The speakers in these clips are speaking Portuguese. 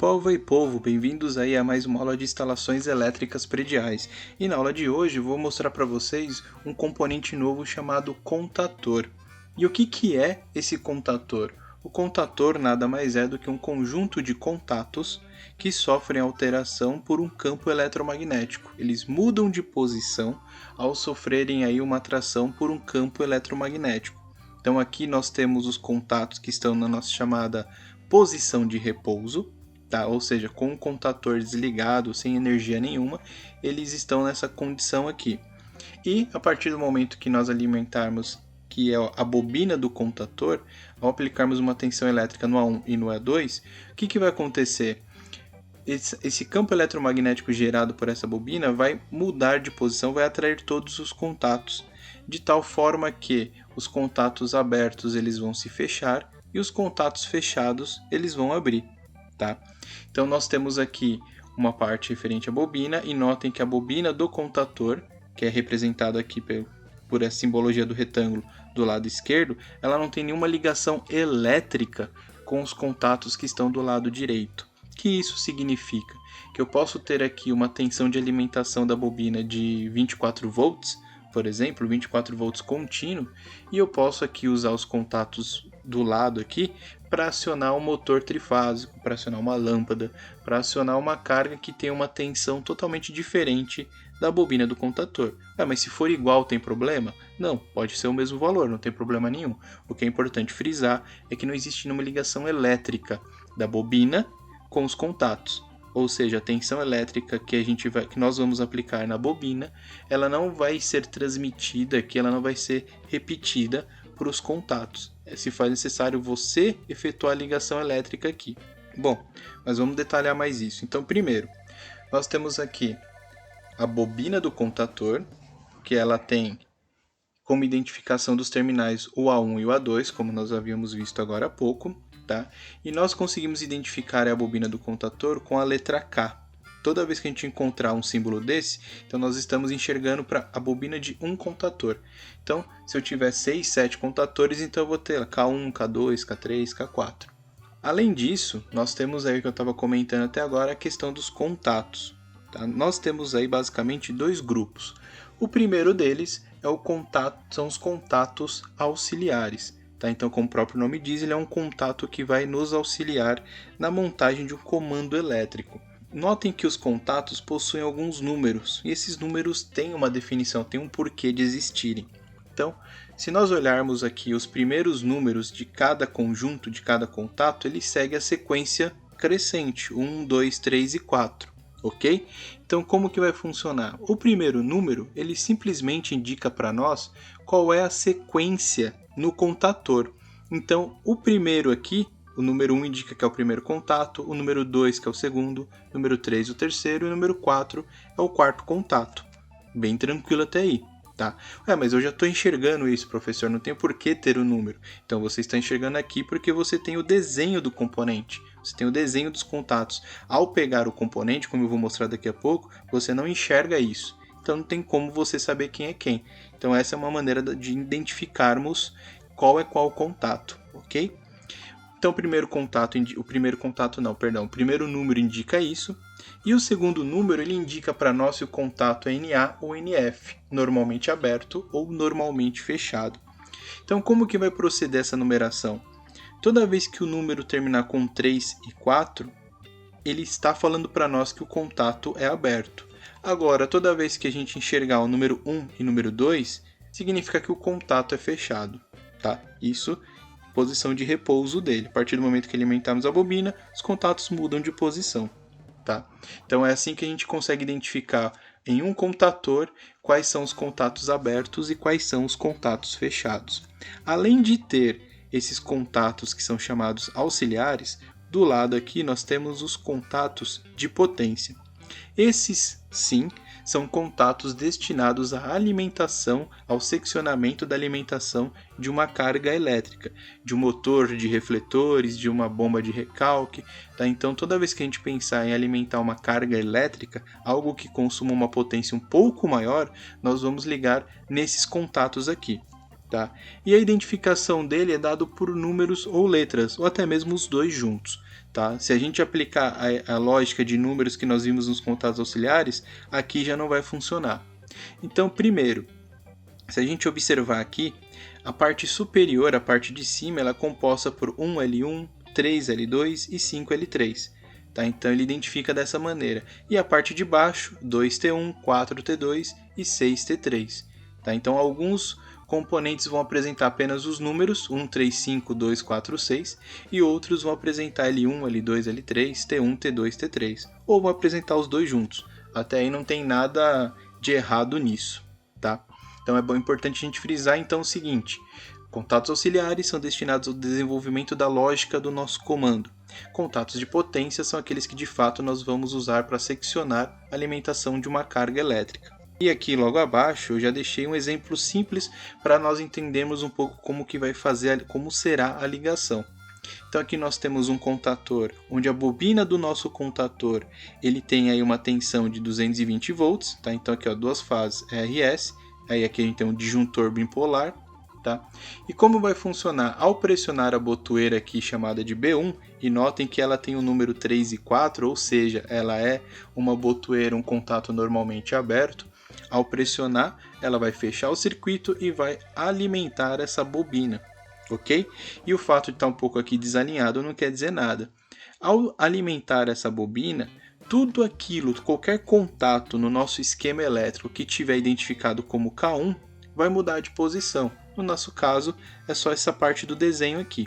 Povo e povo, bem-vindos aí a mais uma aula de instalações elétricas prediais. E na aula de hoje eu vou mostrar para vocês um componente novo chamado contator. E o que é esse contator? O contator nada mais é do que um conjunto de contatos que sofrem alteração por um campo eletromagnético. Eles mudam de posição ao sofrerem aí uma atração por um campo eletromagnético. Então aqui nós temos os contatos que estão na nossa chamada posição de repouso, tá? Ou seja, com o contator desligado, sem energia nenhuma, eles estão nessa condição aqui. E a partir do momento que nós alimentarmos, que é a bobina do contator, ao aplicarmos uma tensão elétrica no A1 e no A2, o que vai acontecer? Esse campo eletromagnético gerado por essa bobina vai mudar de posição, vai atrair todos os contatos, de tal forma que os contatos abertos eles vão se fechar e os contatos fechados eles vão abrir, tá? Então nós temos aqui uma parte referente à bobina e notem que a bobina do contator, que é representada aqui por essa simbologia do retângulo do lado esquerdo, ela não tem nenhuma ligação elétrica com os contatos que estão do lado direito. O que isso significa? Que eu posso ter aqui uma tensão de alimentação da bobina de 24 volts, por exemplo, 24 volts contínuo, e eu posso aqui usar os contatos do lado aqui para acionar um motor trifásico, para acionar uma lâmpada, para acionar uma carga que tem uma tensão totalmente diferente da bobina do contator. Mas se for igual, tem problema? Não, pode ser o mesmo valor, não tem problema nenhum. O que é importante frisar é que não existe nenhuma ligação elétrica da bobina com os contatos. Ou seja, a tensão elétrica que nós vamos aplicar na bobina, ela não vai ser transmitida aqui, ela não vai ser repetida para os contatos. Se faz necessário você efetuar a ligação elétrica aqui. Bom, mas vamos detalhar mais isso. Então, primeiro, nós temos aqui a bobina do contator, que ela tem como identificação dos terminais o A1 e o A2, como nós havíamos visto agora há pouco. Tá? E nós conseguimos identificar a bobina do contator com a letra K. Toda vez que a gente encontrar um símbolo desse, então nós estamos enxergando para a bobina de um contator. Então, se eu tiver 6, 7 contatores, então eu vou ter K1, K2, K3, K4. Além disso, nós temos aí o que eu estava comentando até agora, a questão dos contatos. Tá? Nós temos aí basicamente dois grupos. O primeiro deles são os contatos auxiliares. Tá? Então, como o próprio nome diz, ele é um contato que vai nos auxiliar na montagem de um comando elétrico. Notem que os contatos possuem alguns números, e esses números têm uma definição, têm um porquê de existirem. Então, se nós olharmos aqui os primeiros números de cada conjunto, de cada contato, ele segue a sequência crescente, 1, 2, 3 e 4. Ok? Então, como que vai funcionar? O primeiro número, ele simplesmente indica para nós qual é a sequência no contator. Então, o primeiro aqui, o número 1 indica que é o primeiro contato, o número 2 que é o segundo, o número 3 o terceiro e o número 4 é o quarto contato. Bem tranquilo até aí, tá? Mas eu já estou enxergando isso, professor, não tem por que ter o número. Então, você está enxergando aqui porque você tem o desenho do componente. Você tem o desenho dos contatos. Ao pegar o componente, como eu vou mostrar daqui a pouco, você não enxerga isso. Então não tem como você saber quem é quem. Então essa é uma maneira de identificarmos qual é qual contato, ok? Então o primeiro número indica isso. E o segundo número ele indica para nós se o contato é NA ou NF, normalmente aberto ou normalmente fechado. Então como que vai proceder essa numeração? Toda vez que o número terminar com 3 e 4, ele está falando para nós que o contato é aberto. Agora, toda vez que a gente enxergar o número 1 e o número 2, significa que o contato é fechado. Tá? Isso, posição de repouso dele. A partir do momento que alimentarmos a bobina, os contatos mudam de posição. Tá? Então é assim que a gente consegue identificar em um contator quais são os contatos abertos e quais são os contatos fechados. Além de ter esses contatos que são chamados auxiliares, do lado aqui nós temos os contatos de potência. Esses, sim, são contatos destinados à alimentação, ao seccionamento da alimentação de uma carga elétrica, de um motor de refletores, de uma bomba de recalque. Tá? Então, toda vez que a gente pensar em alimentar uma carga elétrica, algo que consuma uma potência um pouco maior, nós vamos ligar nesses contatos aqui. Tá? E a identificação dele é dado por números ou letras, ou até mesmo os dois juntos. Tá? Se a gente aplicar a lógica de números que nós vimos nos contatos auxiliares, aqui já não vai funcionar. Então, primeiro, se a gente observar aqui, a parte superior, a parte de cima, ela é composta por 1L1, 3L2 e 5L3. Tá? Então ele identifica dessa maneira. E a parte de baixo, 2T1, 4T2 e 6T3. Tá? Então alguns componentes vão apresentar apenas os números 1, 3, 5, 2, 4, 6 e outros vão apresentar L1, L2, L3, T1, T2, T3 ou vão apresentar os dois juntos. Até aí não tem nada de errado nisso, tá? Então é importante a gente frisar então o seguinte: contatos auxiliares são destinados ao desenvolvimento da lógica do nosso comando. Contatos de potência são aqueles que de fato nós vamos usar para seccionar a alimentação de uma carga elétrica. E aqui logo abaixo eu já deixei um exemplo simples para nós entendermos um pouco como que vai fazer, como será a ligação. Então aqui nós temos um contator, onde a bobina do nosso contator ele tem aí uma tensão de 220 volts, tá? Então aqui ó, duas fases RS, aí aqui a gente tem um disjuntor bipolar, tá? E como vai funcionar? Ao pressionar a botoeira aqui chamada de B1, e notem que ela tem o número 3 e 4, ou seja, ela é uma botoeira, um contato normalmente aberto. Ao pressionar, ela vai fechar o circuito e vai alimentar essa bobina, ok? E o fato de estar um pouco aqui desalinhado não quer dizer nada. Ao alimentar essa bobina, tudo aquilo, qualquer contato no nosso esquema elétrico que tiver identificado como K1, vai mudar de posição. No nosso caso, é só essa parte do desenho aqui.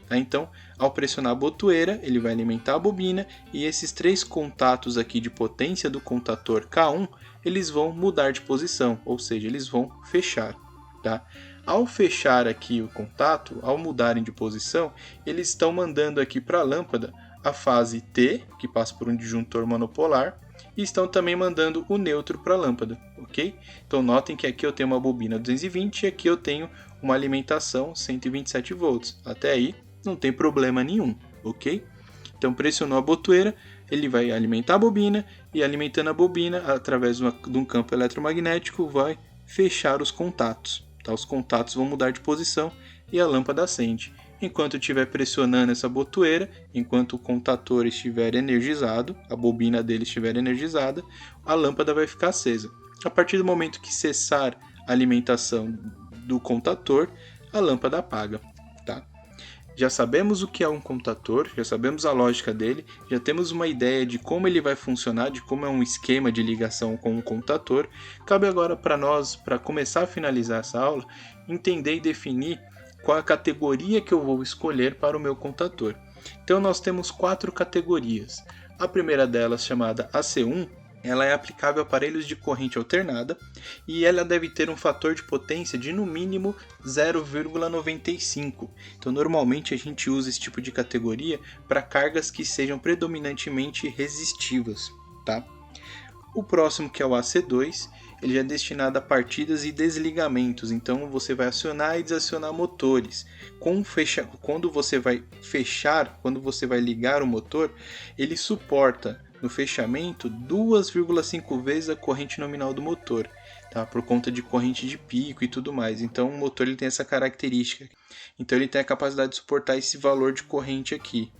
Tá? Então, ao pressionar a botoeira, ele vai alimentar a bobina e esses três contatos aqui de potência do contator K1, eles vão mudar de posição, ou seja, eles vão fechar. Tá? Ao fechar aqui o contato, ao mudarem de posição, eles estão mandando aqui para a lâmpada a fase T, que passa por um disjuntor monopolar, e estão também mandando o neutro para a lâmpada, ok? Então notem que aqui eu tenho uma bobina 220 e aqui eu tenho uma alimentação 127 volts. Até aí não tem problema nenhum, ok? Então pressionou a botoeira, ele vai alimentar a bobina e alimentando a bobina através de um campo eletromagnético vai fechar os contatos. Tá? Os contatos vão mudar de posição e a lâmpada acende. Enquanto eu estiver pressionando essa botoeira, enquanto o contator estiver energizado, a bobina dele estiver energizada, a lâmpada vai ficar acesa. A partir do momento que cessar a alimentação do contator, a lâmpada apaga. Tá? Já sabemos o que é um contator, já sabemos a lógica dele, já temos uma ideia de como ele vai funcionar, de como é um esquema de ligação com o contator. Cabe agora para nós, para começar a finalizar essa aula, entender e definir qual a categoria que eu vou escolher para o meu contator. Então nós temos 4 categorias. A primeira delas, chamada AC1, ela é aplicável a aparelhos de corrente alternada e ela deve ter um fator de potência de no mínimo 0,95. Então normalmente a gente usa esse tipo de categoria para cargas que sejam predominantemente resistivas. Tá? O próximo, que é o AC2, ele é destinado a partidas e desligamentos, então você vai acionar e desacionar motores. Quando você vai fechar, quando você vai ligar o motor, ele suporta no fechamento 2,5 vezes a corrente nominal do motor, tá? Por conta de corrente de pico e tudo mais. Então o motor ele tem essa característica. Então ele tem a capacidade de suportar esse valor de corrente aqui.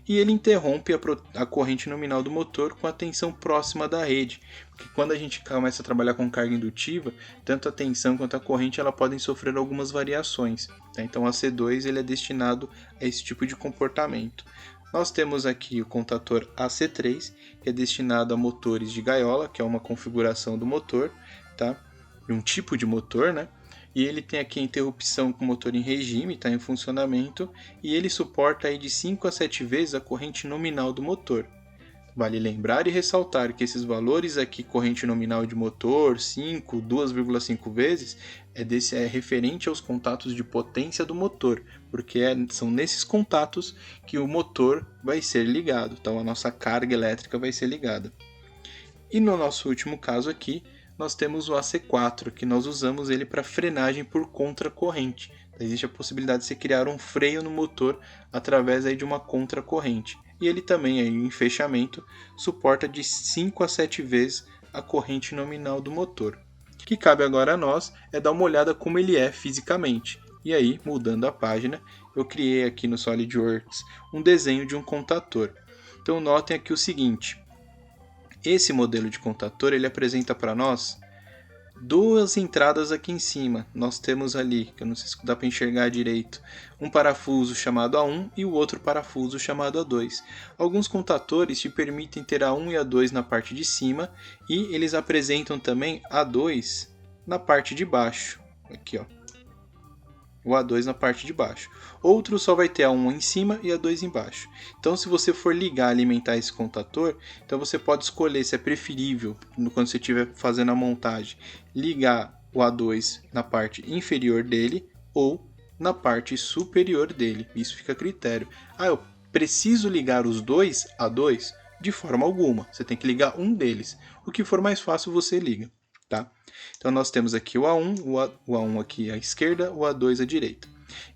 E ele interrompe a corrente nominal do motor com a tensão próxima da rede, porque quando a gente começa a trabalhar com carga indutiva, tanto a tensão quanto a corrente ela podem sofrer algumas variações. Tá? Então a C2 ele é destinado a esse tipo de comportamento. Nós temos aqui o contator AC3, que é destinado a motores de gaiola, que é uma configuração do motor, tá? De um tipo de motor, né? E ele tem aqui a interrupção com o motor em regime, está em funcionamento, e ele suporta aí de 5 a 7 vezes a corrente nominal do motor. Vale lembrar e ressaltar que esses valores aqui, corrente nominal de motor, 5, 2,5 vezes, é referente aos contatos de potência do motor, porque são nesses contatos que o motor vai ser ligado, então a nossa carga elétrica vai ser ligada. E no nosso último caso aqui, nós temos o AC4, que nós usamos ele para frenagem por contracorrente. Existe a possibilidade de você criar um freio no motor através aí de uma contracorrente. E ele também, aí, em fechamento, suporta de 5 a 7 vezes a corrente nominal do motor. O que cabe agora a nós é dar uma olhada como ele é fisicamente. E aí, mudando a página, eu criei aqui no SolidWorks um desenho de um contator. Então notem aqui o seguinte, esse modelo de contator ele apresenta para nós duas entradas aqui em cima. Nós temos ali, que eu não sei se dá para enxergar direito, um parafuso chamado A1 e o outro parafuso chamado A2. Alguns contatores te permitem ter A1 e A2 na parte de cima e eles apresentam também A2 na parte de baixo. Aqui, ó. O A2 na parte de baixo. Outro só vai ter A1 em cima e A2 embaixo. Então, se você for ligar, alimentar esse contator, então você pode escolher se é preferível, quando você estiver fazendo a montagem, ligar o A2 na parte inferior dele ou na parte superior dele. Isso fica a critério. Ah, eu preciso ligar os dois A2? De forma alguma. Você tem que ligar um deles. O que for mais fácil, você liga. Tá? Então nós temos aqui o A1, o A1 aqui à esquerda, o A2 à direita.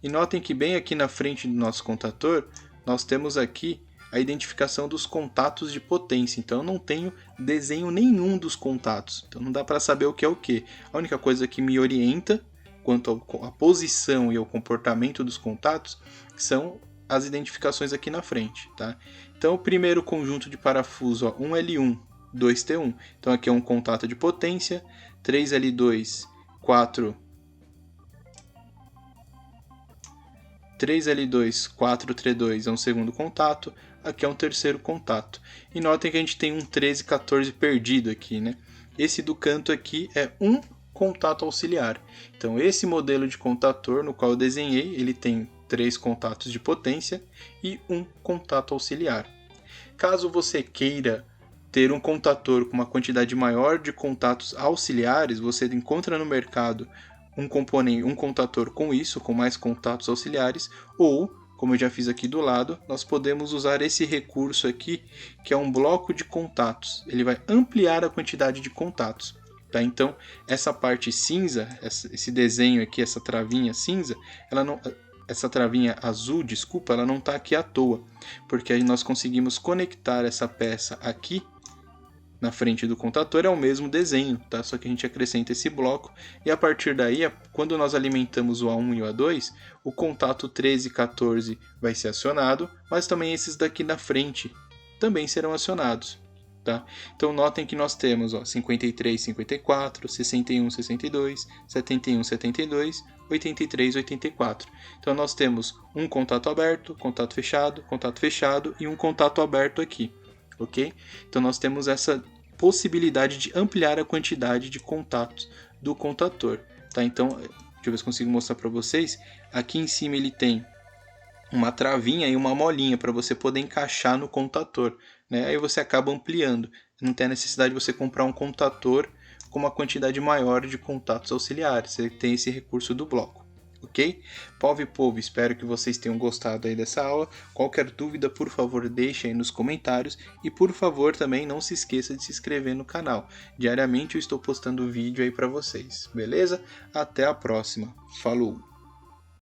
E notem que bem aqui na frente do nosso contator, nós temos aqui a identificação dos contatos de potência. Então eu não tenho desenho nenhum dos contatos. Então não dá para saber o que é o que. A única coisa que me orienta quanto à posição e ao comportamento dos contatos são as identificações aqui na frente. Tá? Então o primeiro conjunto de parafuso, ó, 1L1, 2T1. Então aqui é um contato de potência, 3L2, 4T2 é um segundo contato, aqui é um terceiro contato. E notem que a gente tem um 13, 14 perdido aqui, né? Esse do canto aqui é um contato auxiliar. Então esse modelo de contator no qual eu desenhei, ele tem 3 contatos de potência e um contato auxiliar. Caso você queira ter um contator com uma quantidade maior de contatos auxiliares, você encontra no mercado um contator com isso, com mais contatos auxiliares, ou, como eu já fiz aqui do lado, nós podemos usar esse recurso aqui, que é um bloco de contatos. Ele vai ampliar a quantidade de contatos. Tá? Então, essa parte cinza, esse desenho aqui, essa travinha cinza, essa travinha azul, desculpa, ela não está aqui à toa, porque aí nós conseguimos conectar essa peça aqui na frente do contator, é o mesmo desenho, tá? Só que a gente acrescenta esse bloco e a partir daí, quando nós alimentamos o A1 e o A2, o contato 13 e 14 vai ser acionado, mas também esses daqui na frente também serão acionados. Tá? Então notem que nós temos 53, 54, 61, 62, 71, 72, 83, 84. Então nós temos um contato aberto, contato fechado e um contato aberto aqui. Ok? Então nós temos essa possibilidade de ampliar a quantidade de contatos do contator. Tá? Então, deixa eu ver se consigo mostrar para vocês. Aqui em cima ele tem uma travinha e uma molinha para você poder encaixar no contator. Né? Aí você acaba ampliando. Não tem a necessidade de você comprar um contator com uma quantidade maior de contatos auxiliares. Você tem esse recurso do bloco. Ok? Povo, espero que vocês tenham gostado aí dessa aula. Qualquer dúvida, por favor, deixe aí nos comentários. E por favor, também não se esqueça de se inscrever no canal. Diariamente eu estou postando vídeo aí para vocês. Beleza? Até a próxima. Falou!